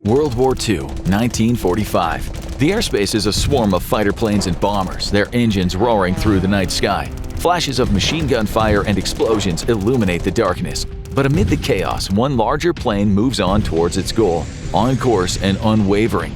World War II, 1945. The airspace is a swarm of fighter planes and bombers, their engines roaring through the night sky. Flashes of machine gun fire and explosions illuminate the darkness. But amid the chaos, one larger plane moves on towards its goal, on course and unwavering.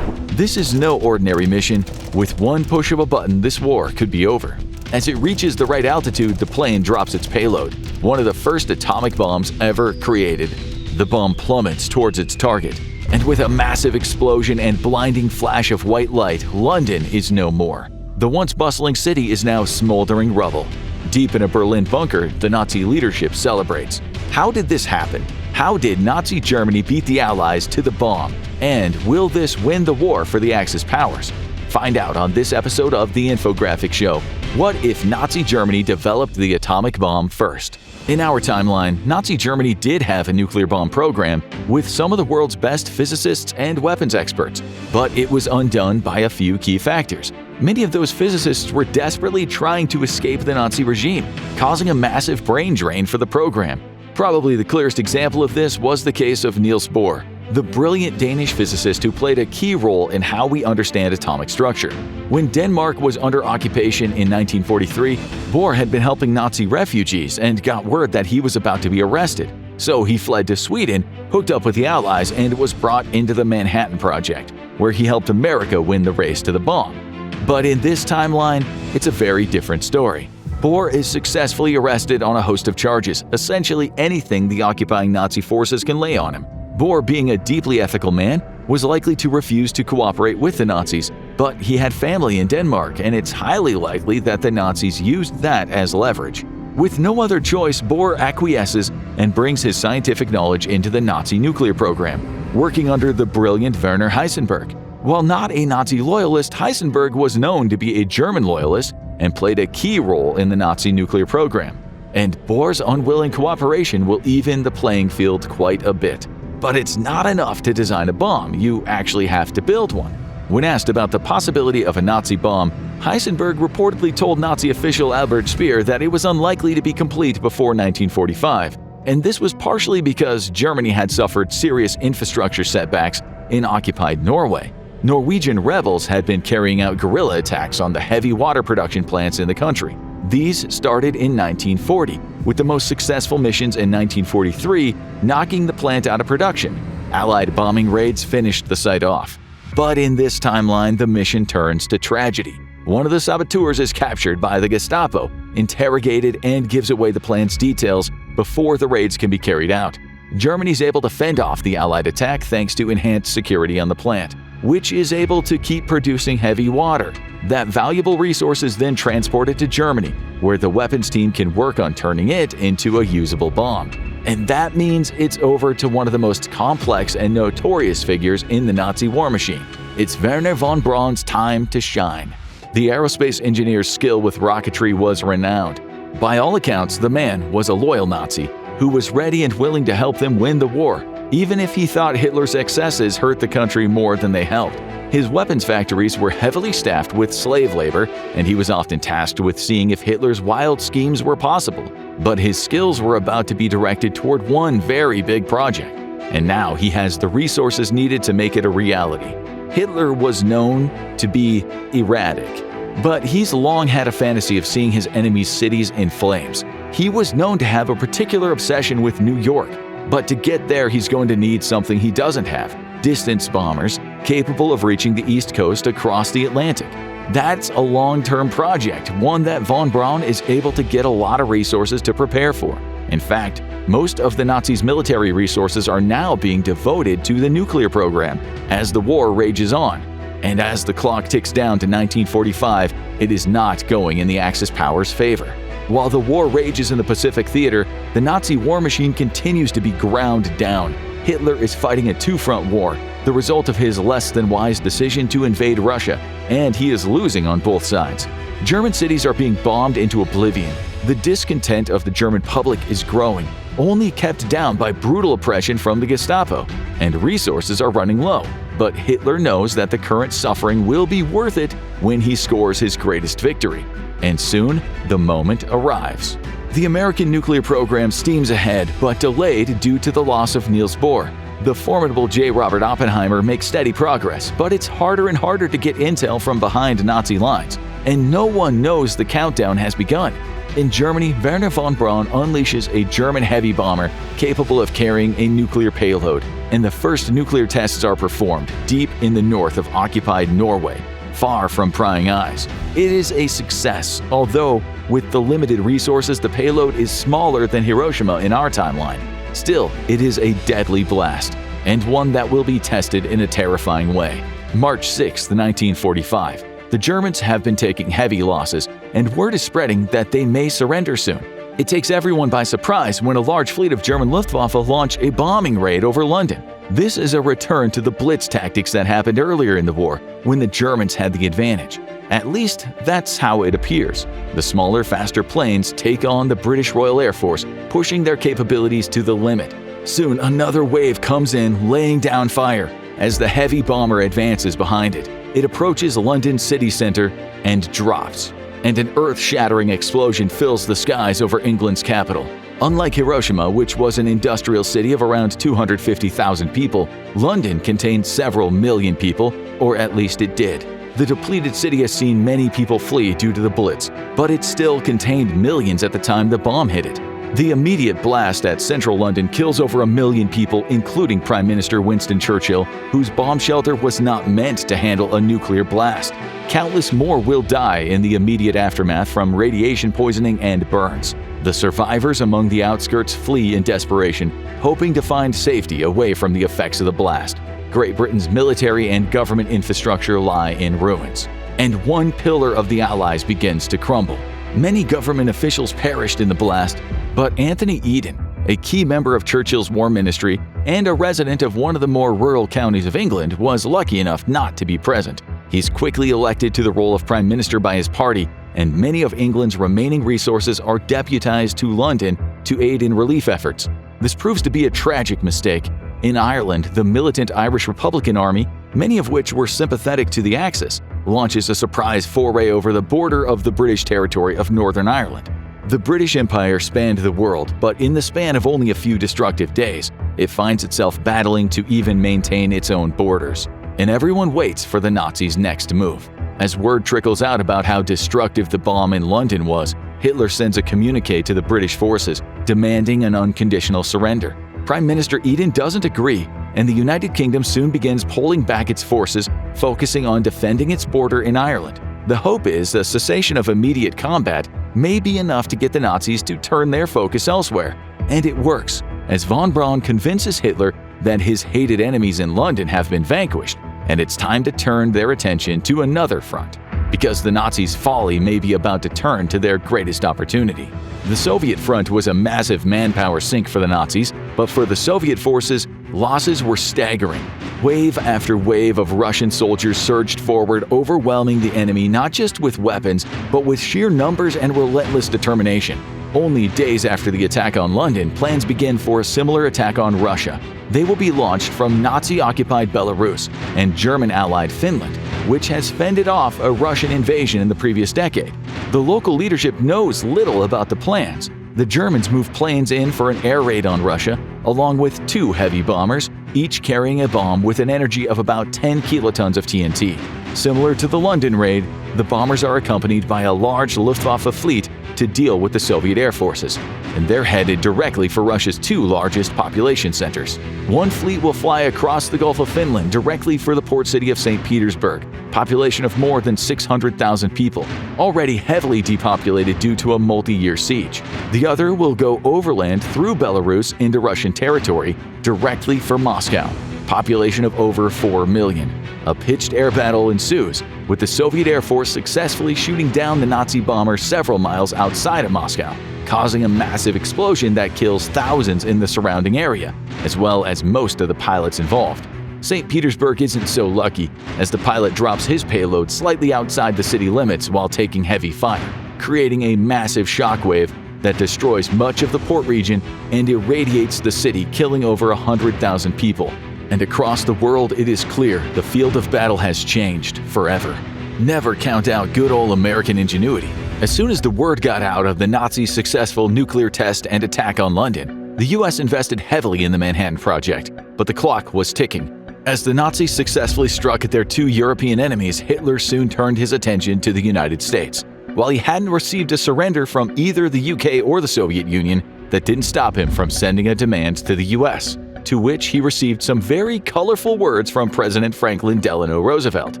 This is no ordinary mission. With one push of a button, this war could be over. As it reaches the right altitude, the plane drops its payload, one of the first atomic bombs ever created. The bomb plummets towards its target, and with a massive explosion and blinding flash of white light, London is no more. The once bustling city is now smoldering rubble. Deep in a Berlin bunker, the Nazi leadership celebrates. How did this happen? How did Nazi Germany beat the Allies to the bomb? And will this win the war for the Axis powers? Find out on this episode of The Infographic Show. What if Nazi Germany developed the atomic bomb first? In our timeline, Nazi Germany did have a nuclear bomb program with some of the world's best physicists and weapons experts, but it was undone by a few key factors. Many of those physicists were desperately trying to escape the Nazi regime, causing a massive brain drain for the program. Probably the clearest example of this was the case of Niels Bohr, the brilliant Danish physicist who played a key role in how we understand atomic structure. When Denmark was under occupation in 1943, Bohr had been helping Nazi refugees and got word that he was about to be arrested. So he fled to Sweden, hooked up with the Allies, and was brought into the Manhattan Project, where he helped America win the race to the bomb. But in this timeline, it's a very different story. Bohr is successfully arrested on a host of charges, essentially anything the occupying Nazi forces can lay on him. Bohr, being a deeply ethical man, was likely to refuse to cooperate with the Nazis, but he had family in Denmark, and it's highly likely that the Nazis used that as leverage. With no other choice, Bohr acquiesces and brings his scientific knowledge into the Nazi nuclear program, working under the brilliant Werner Heisenberg. While not a Nazi loyalist, Heisenberg was known to be a German loyalist and played a key role in the Nazi nuclear program. And Bohr's unwilling cooperation will even the playing field quite a bit. But it's not enough to design a bomb, you actually have to build one. When asked about the possibility of a Nazi bomb, Heisenberg reportedly told Nazi official Albert Speer that it was unlikely to be complete before 1945. And this was partially because Germany had suffered serious infrastructure setbacks in occupied Norway. Norwegian rebels had been carrying out guerrilla attacks on the heavy water production plants in the country. These started in 1940, with the most successful missions in 1943 knocking the plant out of production. Allied bombing raids finished the site off. But in this timeline, the mission turns to tragedy. One of the saboteurs is captured by the Gestapo, interrogated, and gives away the plant's details before the raids can be carried out. Germany's able to fend off the Allied attack thanks to enhanced security on the plant, which is able to keep producing heavy water. That valuable resource is then transported to Germany, where the weapons team can work on turning it into a usable bomb. And that means it's over to one of the most complex and notorious figures in the Nazi war machine. It's Wernher von Braun's time to shine. The aerospace engineer's skill with rocketry was renowned. By all accounts, the man was a loyal Nazi who was ready and willing to help them win the war, even if he thought Hitler's excesses hurt the country more than they helped. His weapons factories were heavily staffed with slave labor, and he was often tasked with seeing if Hitler's wild schemes were possible. But his skills were about to be directed toward one very big project, and now he has the resources needed to make it a reality. Hitler was known to be erratic, but he's long had a fantasy of seeing his enemies' cities in flames. He was known to have a particular obsession with New York, but to get there he's going to need something he doesn't have: distance bombers capable of reaching the East Coast across the Atlantic. That's a long-term project, one that von Braun is able to get a lot of resources to prepare for. In fact, most of the Nazis' military resources are now being devoted to the nuclear program as the war rages on. And as the clock ticks down to 1945, it is not going in the Axis powers' favor. While the war rages in the Pacific Theater, the Nazi war machine continues to be ground down. Hitler is fighting a two-front war, the result of his less-than-wise decision to invade Russia, and he is losing on both sides. German cities are being bombed into oblivion. The discontent of the German public is growing, only kept down by brutal oppression from the Gestapo, and resources are running low. But Hitler knows that the current suffering will be worth it when he scores his greatest victory. And soon, the moment arrives. The American nuclear program steams ahead, but delayed due to the loss of Niels Bohr. The formidable J. Robert Oppenheimer makes steady progress, but it's harder and harder to get intel from behind Nazi lines, and no one knows the countdown has begun. In Germany, Werner von Braun unleashes a German heavy bomber capable of carrying a nuclear payload, and the first nuclear tests are performed deep in the north of occupied Norway, far from prying eyes. It is a success, although with the limited resources, the payload is smaller than Hiroshima in our timeline. Still, it is a deadly blast, and one that will be tested in a terrifying way. March 6, 1945. The Germans have been taking heavy losses, and word is spreading that they may surrender soon. It takes everyone by surprise when a large fleet of German Luftwaffe launch a bombing raid over London. This is a return to the Blitz tactics that happened earlier in the war, when the Germans had the advantage. At least, that's how it appears. The smaller, faster planes take on the British Royal Air Force, pushing their capabilities to the limit. Soon, another wave comes in, laying down fire. As the heavy bomber advances behind it, it approaches London city center and drops. And an earth-shattering explosion fills the skies over England's capital. Unlike Hiroshima, which was an industrial city of around 250,000 people, London contained several million people, or at least it did. The depleted city has seen many people flee due to the Blitz, but it still contained millions at the time the bomb hit it. The immediate blast at central London kills over 1 million people, including Prime Minister Winston Churchill, whose bomb shelter was not meant to handle a nuclear blast. Countless more will die in the immediate aftermath from radiation poisoning and burns. The survivors among the outskirts flee in desperation, hoping to find safety away from the effects of the blast. Great Britain's military and government infrastructure lie in ruins, and one pillar of the Allies begins to crumble. Many government officials perished in the blast, but Anthony Eden, a key member of Churchill's war ministry and a resident of one of the more rural counties of England, was lucky enough not to be present. He's quickly elected to the role of Prime Minister by his party, and many of England's remaining resources are deputized to London to aid in relief efforts. This proves to be a tragic mistake. In Ireland, the militant Irish Republican Army, many of which were sympathetic to the Axis, launches a surprise foray over the border of the British territory of Northern Ireland. The British Empire spanned the world, but in the span of only a few destructive days, it finds itself battling to even maintain its own borders. And everyone waits for the Nazis' next move. As word trickles out about how destructive the bomb in London was, Hitler sends a communique to the British forces demanding an unconditional surrender. Prime Minister Eden doesn't agree, and the United Kingdom soon begins pulling back its forces, focusing on defending its border in Ireland. The hope is the cessation of immediate combat may be enough to get the Nazis to turn their focus elsewhere. And it works, as von Braun convinces Hitler that his hated enemies in London have been vanquished, and it's time to turn their attention to another front, because the Nazis' folly may be about to turn to their greatest opportunity. The Soviet front was a massive manpower sink for the Nazis, but for the Soviet forces, losses were staggering. Wave after wave of Russian soldiers surged forward, overwhelming the enemy not just with weapons, but with sheer numbers and relentless determination. Only days after the attack on London, plans begin for a similar attack on Russia. They will be launched from Nazi-occupied Belarus and German-allied Finland, which has fended off a Russian invasion in the previous decade. The local leadership knows little about the plans. The Germans move planes in for an air raid on Russia, along with 2 heavy bombers, each carrying a bomb with an energy of about 10 kilotons of TNT. Similar to the London raid, the bombers are accompanied by a large Luftwaffe fleet to deal with the Soviet air forces, and they're headed directly for Russia's 2 largest population centers. One fleet will fly across the Gulf of Finland directly for the port city of St. Petersburg, population of more than 600,000 people, already heavily depopulated due to a multi-year siege. The other will go overland through Belarus into Russian territory directly for Moscow, population of over 4 million. A pitched air battle ensues, with the Soviet Air Force successfully shooting down the Nazi bomber several miles outside of Moscow, causing a massive explosion that kills thousands in the surrounding area, as well as most of the pilots involved. St. Petersburg isn't so lucky, as the pilot drops his payload slightly outside the city limits while taking heavy fire, creating a massive shockwave that destroys much of the port region and irradiates the city, killing over 100,000 people. And across the world, it is clear the field of battle has changed forever. Never count out good old American ingenuity. As soon as the word got out of the Nazis' successful nuclear test and attack on London, The US invested heavily in the Manhattan Project, but the clock was ticking. As the Nazis successfully struck at their two European enemies, Hitler soon turned his attention to the United States. While he hadn't received a surrender from either the UK or the Soviet Union, that didn't stop him from sending a demand to the US, to which he received some very colorful words from President Franklin Delano Roosevelt.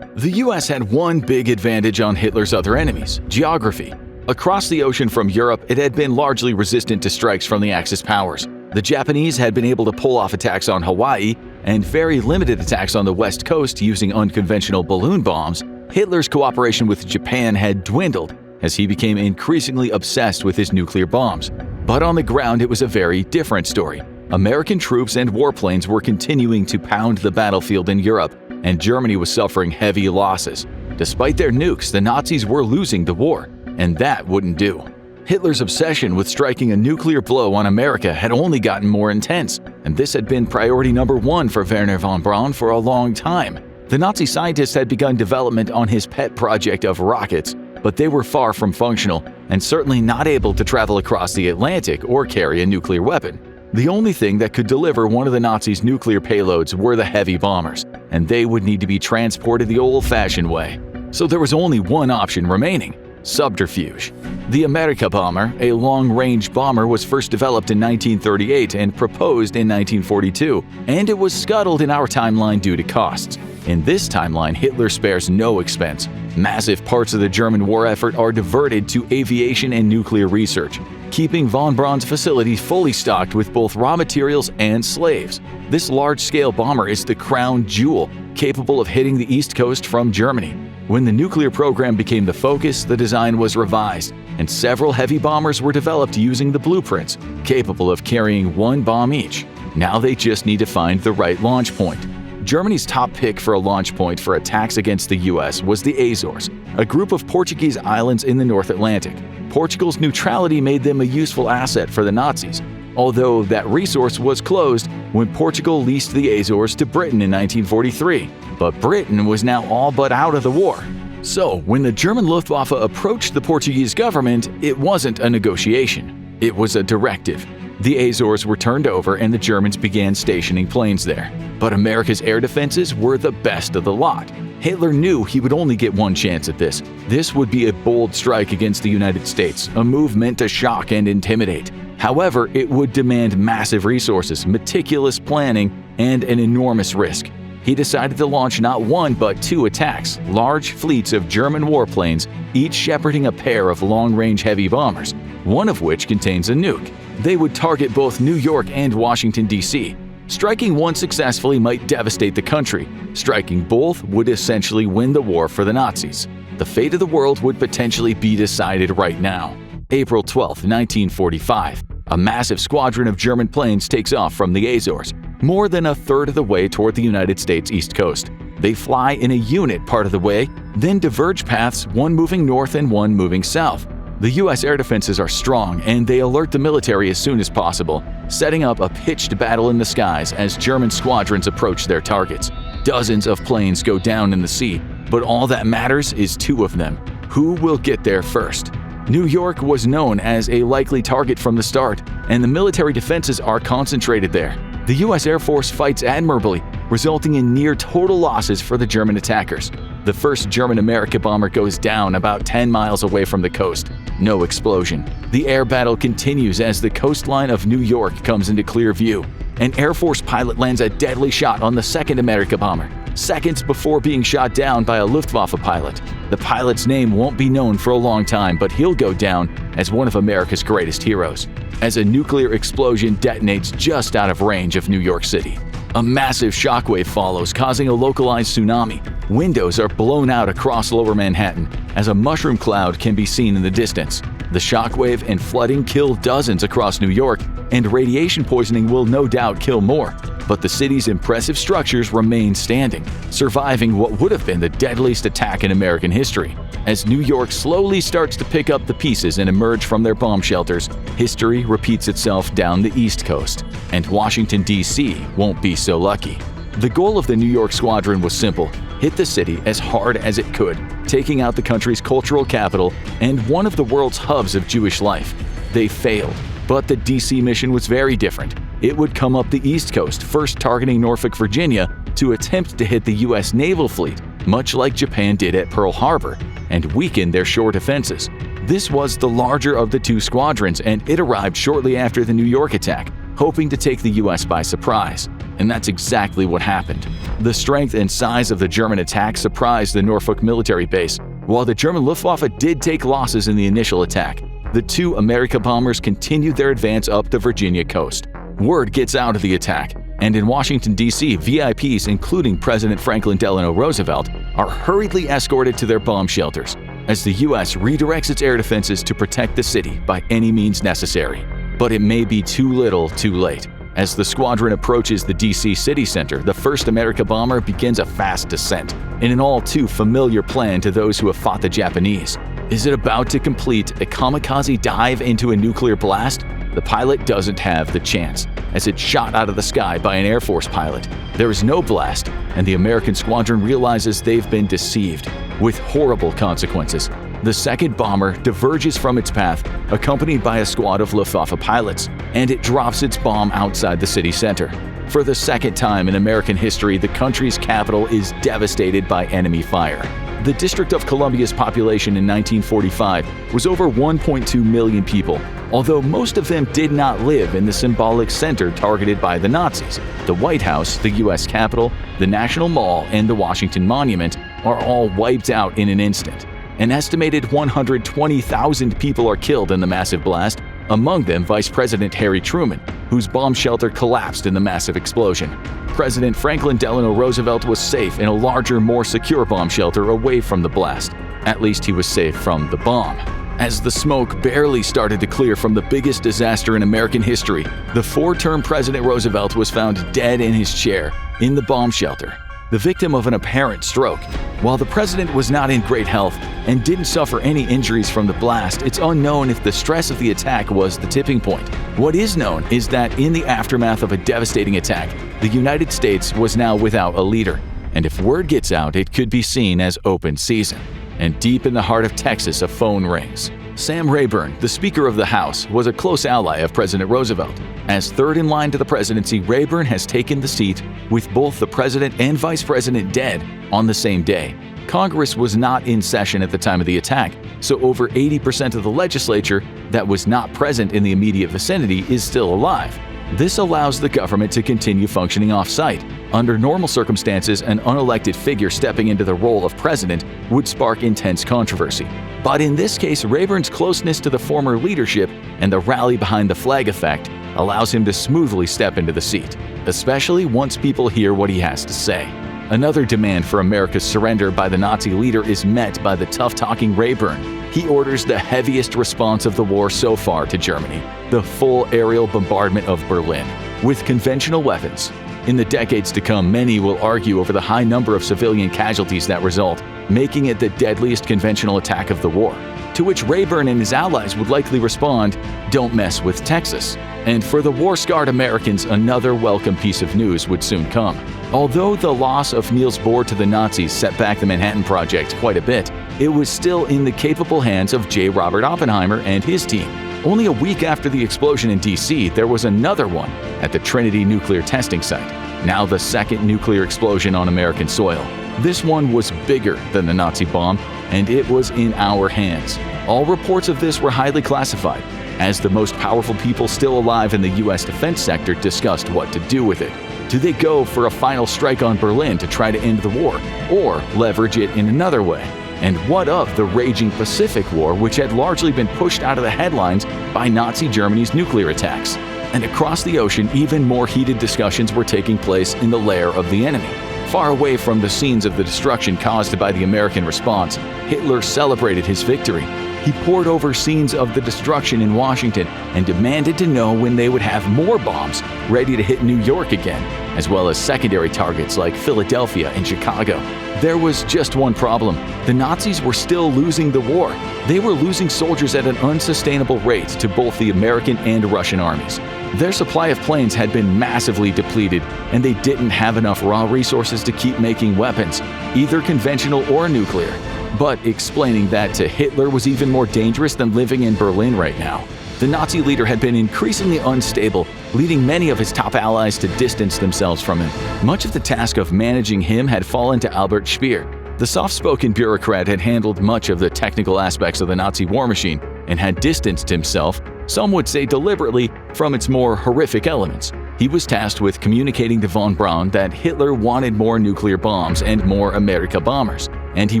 The US had one big advantage on Hitler's other enemies: geography. Across the ocean from Europe, it had been largely resistant to strikes from the Axis powers. The Japanese had been able to pull off attacks on Hawaii and very limited attacks on the West Coast using unconventional balloon bombs. Hitler's cooperation with Japan had dwindled as he became increasingly obsessed with his nuclear bombs. But on the ground, it was a very different story. American troops and warplanes were continuing to pound the battlefield in Europe, and Germany was suffering heavy losses. Despite their nukes, the Nazis were losing the war, and that wouldn't do. Hitler's obsession with striking a nuclear blow on America had only gotten more intense, and this had been priority number one for Wernher von Braun for a long time. The Nazi scientist had begun development on his pet project of rockets, but they were far from functional and certainly not able to travel across the Atlantic or carry a nuclear weapon. The only thing that could deliver one of the Nazis' nuclear payloads were the heavy bombers, and they would need to be transported the old-fashioned way. So there was only one option remaining: subterfuge. The America bomber, a long-range bomber, was first developed in 1938 and proposed in 1942, and it was scuttled in our timeline due to costs. In this timeline, Hitler spares no expense. Massive parts of the German war effort are diverted to aviation and nuclear research, keeping von Braun's facility fully stocked with both raw materials and slaves. This large-scale bomber is the crown jewel, capable of hitting the East Coast from Germany. When the nuclear program became the focus, the design was revised, and several heavy bombers were developed using the blueprints, capable of carrying one bomb each. Now they just need to find the right launch point. Germany's top pick for a launch point for attacks against the US was the Azores, a group of Portuguese islands in the North Atlantic. Portugal's neutrality made them a useful asset for the Nazis, although that resource was closed when Portugal leased the Azores to Britain in 1943. But Britain was now all but out of the war. So, when the German Luftwaffe approached the Portuguese government, it wasn't a negotiation. It was a directive. The Azores were turned over and the Germans began stationing planes there. But America's air defenses were the best of the lot. Hitler knew he would only get one chance at this. This would be a bold strike against the United States, a move meant to shock and intimidate. However, it would demand massive resources, meticulous planning, and an enormous risk. He decided to launch not one but two attacks, large fleets of German warplanes, each shepherding a pair of long-range heavy bombers, one of which contains a nuke. They would target both New York and Washington, D.C. Striking one successfully might devastate the country. Striking both would essentially win the war for the Nazis. The fate of the world would potentially be decided right now. April 12, 1945. A massive squadron of German planes takes off from the Azores, more than a third of the way toward the United States East Coast. They fly in a unit part of the way, then diverge paths, one moving north and one moving south. The U.S. air defenses are strong, and they alert the military as soon as possible, setting up a pitched battle in the skies as German squadrons approach their targets. Dozens of planes go down in the sea, but all that matters is two of them. Who will get there first? New York was known as a likely target from the start, and the military defenses are concentrated there. The U.S. Air Force fights admirably, resulting in near-total losses for the German attackers. The first German America bomber goes down about 10 miles away from the coast. No explosion. The air battle continues as the coastline of New York comes into clear view. An Air Force pilot lands a deadly shot on the second America bomber, seconds before being shot down by a Luftwaffe pilot. The pilot's name won't be known for a long time, but he'll go down as one of America's greatest heroes, as a nuclear explosion detonates just out of range of New York City. A massive shockwave follows, causing a localized tsunami. Windows are blown out across lower Manhattan, as a mushroom cloud can be seen in the distance. The shockwave and flooding kill dozens across New York, and radiation poisoning will no doubt kill more. But the city's impressive structures remain standing, surviving what would have been the deadliest attack in American history. As New York slowly starts to pick up the pieces and emerge from their bomb shelters, history repeats itself down the East Coast, and Washington, D.C. won't be so lucky. The goal of the New York squadron was simple: hit the city as hard as it could, taking out the country's cultural capital and one of the world's hubs of Jewish life. They failed. But the DC mission was very different. It would come up the East Coast, first targeting Norfolk, Virginia, to attempt to hit the U.S. naval fleet, much like Japan did at Pearl Harbor, and weaken their shore defenses. This was the larger of the two squadrons, and it arrived shortly after the New York attack, hoping to take the U.S. by surprise. And that's exactly what happened. The strength and size of the German attack surprised the Norfolk military base. While the German Luftwaffe did take losses in the initial attack, the two America bombers continued their advance up the Virginia coast. Word gets out of the attack, and in Washington, D.C., VIPs, including President Franklin Delano Roosevelt, are hurriedly escorted to their bomb shelters as the U.S. redirects its air defenses to protect the city by any means necessary. But it may be too little, too late. As the squadron approaches the D.C. city center, the first America bomber begins a fast descent, in an all too familiar plan to those who have fought the Japanese. Is it about to complete a kamikaze dive into a nuclear blast? The pilot doesn't have the chance, as it's shot out of the sky by an Air Force pilot. There is no blast, and the American squadron realizes they've been deceived, with horrible consequences. The second bomber diverges from its path, accompanied by a squad of Luftwaffe pilots, and it drops its bomb outside the city center. For the second time in American history, the country's capital is devastated by enemy fire. The District of Columbia's population in 1945 was over 1.2 million people, although most of them did not live in the symbolic center targeted by the Nazis. The White House, the U.S. Capitol, the National Mall, and the Washington Monument are all wiped out in an instant. An estimated 120,000 people are killed in the massive blast, among them Vice President Harry Truman, whose bomb shelter collapsed in the massive explosion. President Franklin Delano Roosevelt was safe in a larger, more secure bomb shelter away from the blast. At least he was safe from the bomb. As the smoke barely started to clear from the biggest disaster in American history, the four-term President Roosevelt was found dead in his chair in the bomb shelter, the victim of an apparent stroke. While the president was not in great health and didn't suffer any injuries from the blast, it's unknown if the stress of the attack was the tipping point. What is known is that in the aftermath of a devastating attack, the United States was now without a leader, and if word gets out, it could be seen as open season. And deep in the heart of Texas, a phone rings. Sam Rayburn, the Speaker of the House, was a close ally of President Roosevelt. As third in line to the presidency, Rayburn has taken the seat with both the president and vice president dead on the same day. Congress was not in session at the time of the attack, so over 80% of the legislature that was not present in the immediate vicinity is still alive. This allows the government to continue functioning off-site. Under normal circumstances, an unelected figure stepping into the role of president would spark intense controversy. But in this case, Rayburn's closeness to the former leadership and the rally behind the flag effect allows him to smoothly step into the seat, especially once people hear what he has to say. Another demand for America's surrender by the Nazi leader is met by the tough-talking Rayburn. He orders the heaviest response of the war so far to Germany, the full aerial bombardment of Berlin, with conventional weapons. In the decades to come, many will argue over the high number of civilian casualties that result, making it the deadliest conventional attack of the war. To which Rayburn and his allies would likely respond, "Don't mess with Texas." And for the war-scarred Americans, another welcome piece of news would soon come. Although the loss of Niels Bohr to the Nazis set back the Manhattan Project quite a bit, it was still in the capable hands of J. Robert Oppenheimer and his team. Only a week after the explosion in D.C., there was another one at the Trinity nuclear testing site, now the second nuclear explosion on American soil. This one was bigger than the Nazi bomb, and it was in our hands. All reports of this were highly classified, as the most powerful people still alive in the U.S. defense sector discussed what to do with it. Do they go for a final strike on Berlin to try to end the war, or leverage it in another way? And what of the raging Pacific War, which had largely been pushed out of the headlines by Nazi Germany's nuclear attacks? And across the ocean, even more heated discussions were taking place in the lair of the enemy. Far away from the scenes of the destruction caused by the American response, Hitler celebrated his victory. He pored over scenes of the destruction in Washington and demanded to know when they would have more bombs ready to hit New York again, as well as secondary targets like Philadelphia and Chicago. There was just one problem. The Nazis were still losing the war. They were losing soldiers at an unsustainable rate to both the American and Russian armies. Their supply of planes had been massively depleted, and they didn't have enough raw resources to keep making weapons, either conventional or nuclear. But explaining that to Hitler was even more dangerous than living in Berlin right now. The Nazi leader had been increasingly unstable, leading many of his top allies to distance themselves from him. Much of the task of managing him had fallen to Albert Speer. The soft-spoken bureaucrat had handled much of the technical aspects of the Nazi war machine and had distanced himself, some would say deliberately, from its more horrific elements. He was tasked with communicating to von Braun that Hitler wanted more nuclear bombs and more America bombers, and he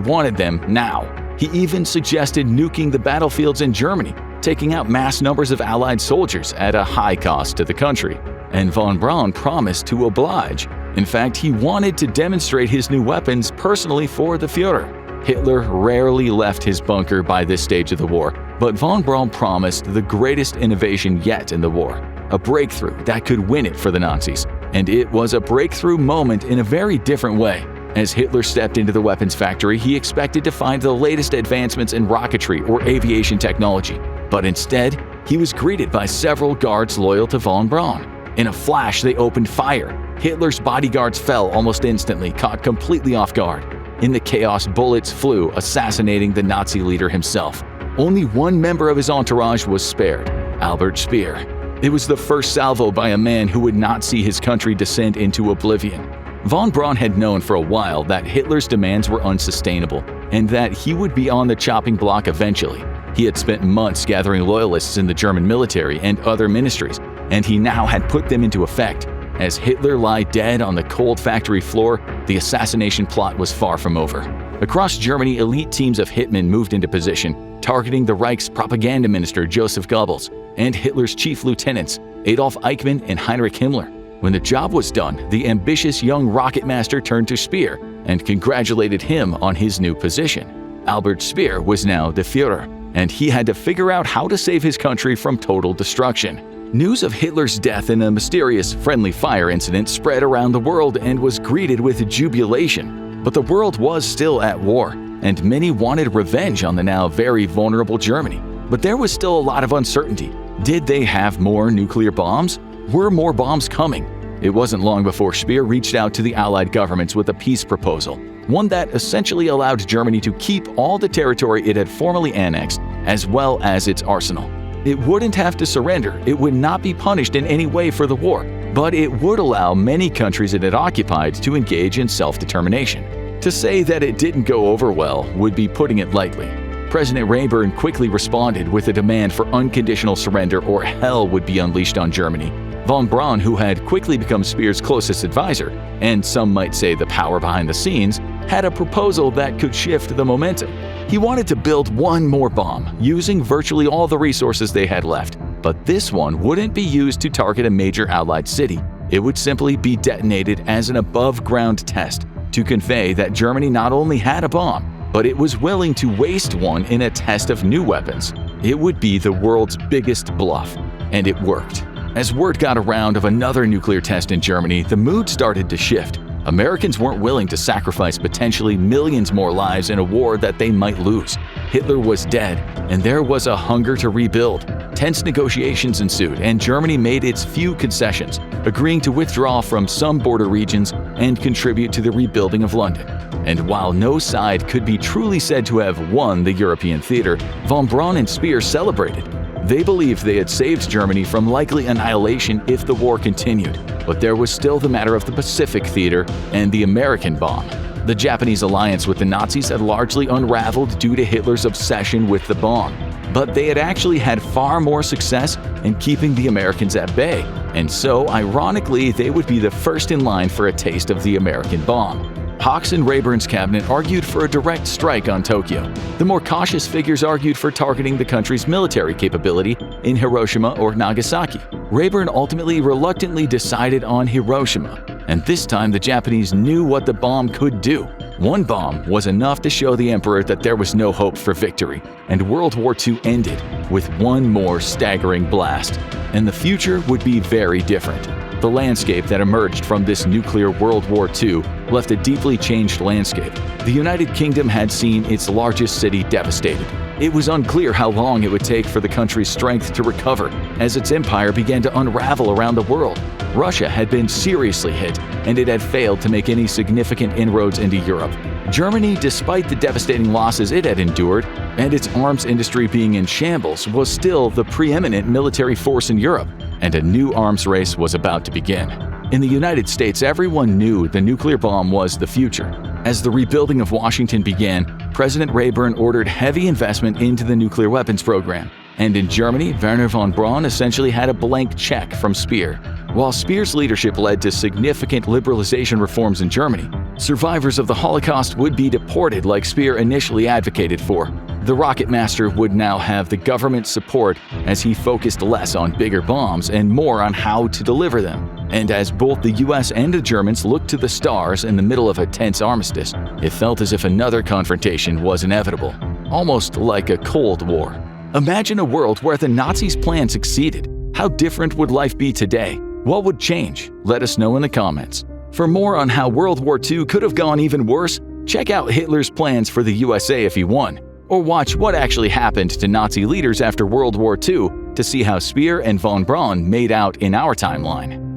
wanted them now. He even suggested nuking the battlefields in Germany, taking out mass numbers of Allied soldiers at a high cost to the country. And von Braun promised to oblige. In fact, he wanted to demonstrate his new weapons personally for the Führer. Hitler rarely left his bunker by this stage of the war, but von Braun promised the greatest innovation yet in the war, a breakthrough that could win it for the Nazis. And it was a breakthrough moment in a very different way. As Hitler stepped into the weapons factory, he expected to find the latest advancements in rocketry or aviation technology. But instead, he was greeted by several guards loyal to von Braun. In a flash, they opened fire. Hitler's bodyguards fell almost instantly, caught completely off guard. In the chaos, bullets flew, assassinating the Nazi leader himself. Only one member of his entourage was spared, Albert Speer. It was the first salvo by a man who would not see his country descend into oblivion. Von Braun had known for a while that Hitler's demands were unsustainable and that he would be on the chopping block eventually. He had spent months gathering loyalists in the German military and other ministries, and he now had put them into effect. As Hitler lay dead on the cold factory floor, the assassination plot was far from over. Across Germany, elite teams of hitmen moved into position, targeting the Reich's propaganda minister Joseph Goebbels and Hitler's chief lieutenants Adolf Eichmann and Heinrich Himmler. When the job was done, the ambitious young rocket master turned to Speer and congratulated him on his new position. Albert Speer was now the Führer, and he had to figure out how to save his country from total destruction. News of Hitler's death in a mysterious friendly fire incident spread around the world and was greeted with jubilation. But the world was still at war, and many wanted revenge on the now very vulnerable Germany. But there was still a lot of uncertainty. Did they have more nuclear bombs? Were more bombs coming? It wasn't long before Speer reached out to the Allied governments with a peace proposal, one that essentially allowed Germany to keep all the territory it had formerly annexed, as well as its arsenal. It wouldn't have to surrender, it would not be punished in any way for the war, but it would allow many countries it had occupied to engage in self-determination. To say that it didn't go over well would be putting it lightly. President Rayburn quickly responded with a demand for unconditional surrender or hell would be unleashed on Germany. Von Braun, who had quickly become Speer's closest advisor, and some might say the power behind the scenes, had a proposal that could shift the momentum. He wanted to build one more bomb, using virtually all the resources they had left. But this one wouldn't be used to target a major Allied city. It would simply be detonated as an above-ground test to convey that Germany not only had a bomb, but it was willing to waste one in a test of new weapons. It would be the world's biggest bluff, and it worked. As word got around of another nuclear test in Germany, the mood started to shift. Americans weren't willing to sacrifice potentially millions more lives in a war that they might lose. Hitler was dead, and there was a hunger to rebuild. Tense negotiations ensued, and Germany made its few concessions, agreeing to withdraw from some border regions and contribute to the rebuilding of London. And while no side could be truly said to have won the European theater, von Braun and Speer celebrated. They believed they had saved Germany from likely annihilation if the war continued, but there was still the matter of the Pacific theater and the American bomb. The Japanese alliance with the Nazis had largely unraveled due to Hitler's obsession with the bomb, but they had actually had far more success in keeping the Americans at bay, and so, ironically, they would be the first in line for a taste of the American bomb. Hawks and Rayburn's cabinet argued for a direct strike on Tokyo. The more cautious figures argued for targeting the country's military capability in Hiroshima or Nagasaki. Rayburn ultimately reluctantly decided on Hiroshima, and this time the Japanese knew what the bomb could do. One bomb was enough to show the emperor that there was no hope for victory, and World War II ended with one more staggering blast. And the future would be very different. The landscape that emerged from this nuclear World War II left a deeply changed landscape. The United Kingdom had seen its largest city devastated. It was unclear how long it would take for the country's strength to recover as its empire began to unravel around the world. Russia had been seriously hit, and it had failed to make any significant inroads into Europe. Germany, despite the devastating losses it had endured and its arms industry being in shambles, was still the preeminent military force in Europe, and a new arms race was about to begin. In the United States, everyone knew the nuclear bomb was the future. As the rebuilding of Washington began, President Rayburn ordered heavy investment into the nuclear weapons program. And in Germany, Wernher von Braun essentially had a blank check from Speer. While Speer's leadership led to significant liberalization reforms in Germany, survivors of the Holocaust would be deported like Speer initially advocated for. The rocket master would now have the government's support as he focused less on bigger bombs and more on how to deliver them. And as both the US and the Germans looked to the stars in the middle of a tense armistice, it felt as if another confrontation was inevitable, almost like a Cold War. Imagine a world where the Nazis' plan succeeded. How different would life be today? What would change? Let us know in the comments. For more on how World War II could have gone even worse, check out Hitler's plans for the USA if he won, or watch what actually happened to Nazi leaders after World War II to see how Speer and von Braun made out in our timeline.